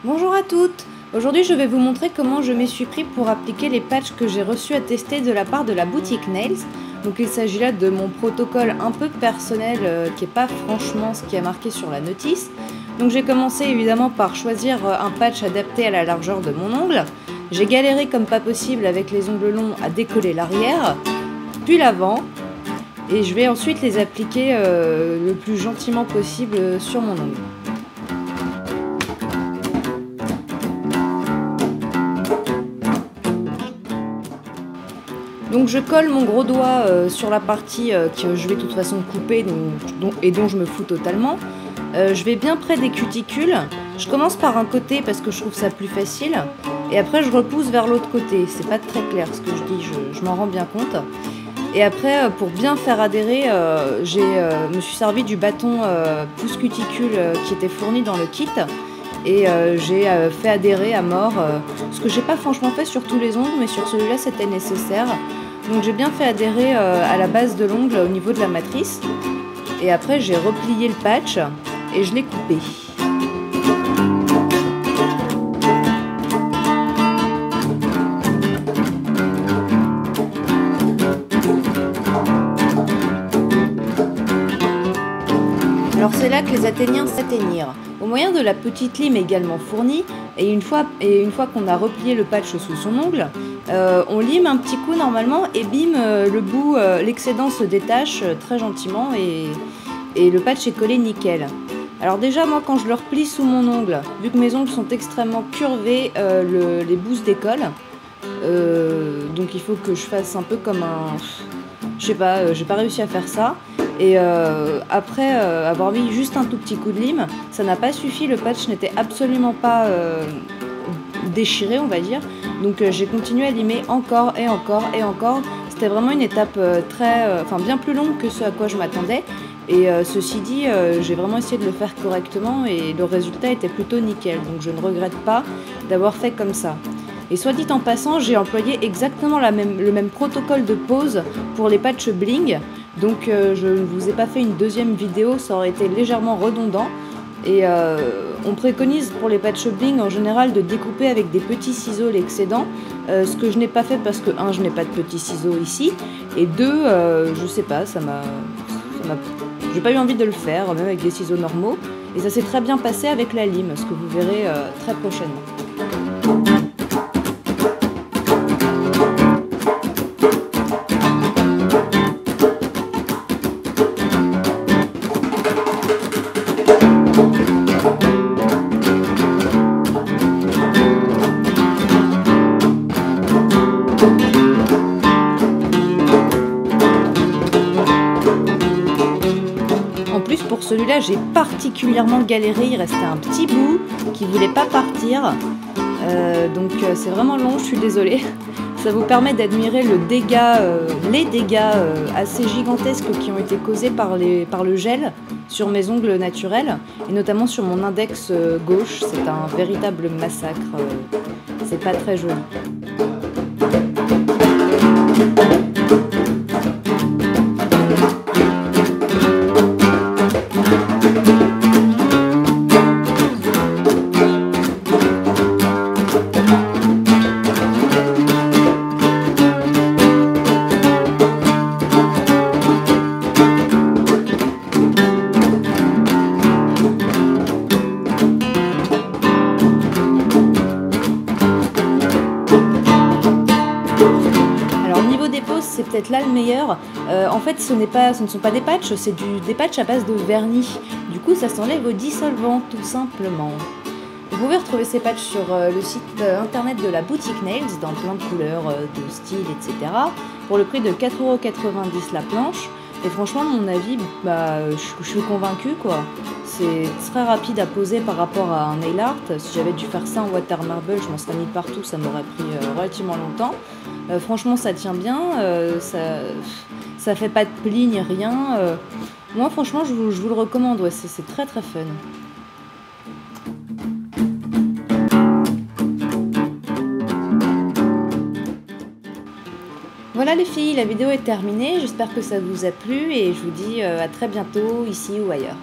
Bonjour à toutes! Aujourd'hui je vais vous montrer comment je m'y suis pris pour appliquer les patchs que j'ai reçus à tester de la part de la boutique Nails. Donc il s'agit là de mon protocole un peu personnel qui n'est pas franchement ce qui est marqué sur la notice. Donc j'ai commencé évidemment par choisir un patch adapté à la largeur de mon ongle. J'ai galéré comme pas possible avec les ongles longs à décoller l'arrière, puis l'avant. Et je vais ensuite les appliquer le plus gentiment possible sur mon ongle. Donc je colle mon gros doigt sur la partie que je vais de toute façon couper et dont je me fous totalement. Je vais bien près des cuticules. Je commence par un côté parce que je trouve ça plus facile. Et après je repousse vers l'autre côté. C'est pas très clair ce que je dis, je m'en rends bien compte. Et après, pour bien faire adhérer, me suis servi du bâton pouce cuticule qui était fourni dans le kit. Et j'ai fait adhérer à mort, ce que j'ai pas franchement fait sur tous les ongles, mais sur celui-là c'était nécessaire. Donc j'ai bien fait adhérer à la base de l'ongle au niveau de la matrice. Et après j'ai replié le patch et je l'ai coupé. Alors c'est là que les Athéniens s'atteignirent. Au moyen de la petite lime également fournie, et une fois qu'on a replié le patch sous son ongle, on lime un petit coup normalement et bim, le bout, l'excédent se détache très gentiment et le patch est collé nickel. Alors déjà moi quand je le replie sous mon ongle, vu que mes ongles sont extrêmement curvés, les bouts se décollent. Donc il faut que je fasse un peu comme un... Je sais pas, j'ai pas réussi à faire ça. Et après avoir mis juste un tout petit coup de lime, ça n'a pas suffi, le patch n'était absolument pas déchiré on va dire. Donc j'ai continué à limer encore et encore et encore. C'était vraiment une étape bien plus longue que ce à quoi je m'attendais. Et ceci dit, j'ai vraiment essayé de le faire correctement et le résultat était plutôt nickel. Donc je ne regrette pas d'avoir fait comme ça. Et soit dit en passant, j'ai employé exactement le même protocole de pose pour les patchs bling. Donc je ne vous ai pas fait une deuxième vidéo, ça aurait été légèrement redondant. Et on préconise pour les patchs bling en général de découper avec des petits ciseaux l'excédent. Ce que je n'ai pas fait parce que je n'ai pas de petits ciseaux ici. Et deux, je sais pas, j'ai pas eu envie de le faire, même avec des ciseaux normaux. Et ça s'est très bien passé avec la lime, ce que vous verrez très prochainement. Pour celui-là, j'ai particulièrement galéré, il restait un petit bout qui voulait pas partir, donc c'est vraiment long, je suis désolée. Ça vous permet d'admirer les dégâts assez gigantesques qui ont été causés par le gel sur mes ongles naturels, et notamment sur mon index gauche. C'est un véritable massacre, c'est pas très joli. C'est peut-être là le meilleur. En fait, ce ne sont pas des patchs, c'est des patchs à base de vernis. Du coup, ça s'enlève au dissolvant, tout simplement. Vous pouvez retrouver ces patchs sur le site internet de la boutique Nails, dans plein de couleurs, de styles, etc. pour le prix de 4,90 € la planche. Et franchement, à mon avis, je suis convaincue, quoi. C'est très rapide à poser par rapport à un nail art. Si j'avais dû faire ça en water marble, je m'en serais mis partout, ça m'aurait pris relativement longtemps. Franchement, ça tient bien, ça fait pas de plis ni rien. Moi, franchement, je vous le recommande, ouais, c'est très très fun. Voilà les filles, la vidéo est terminée, j'espère que ça vous a plu et je vous dis à très bientôt ici ou ailleurs.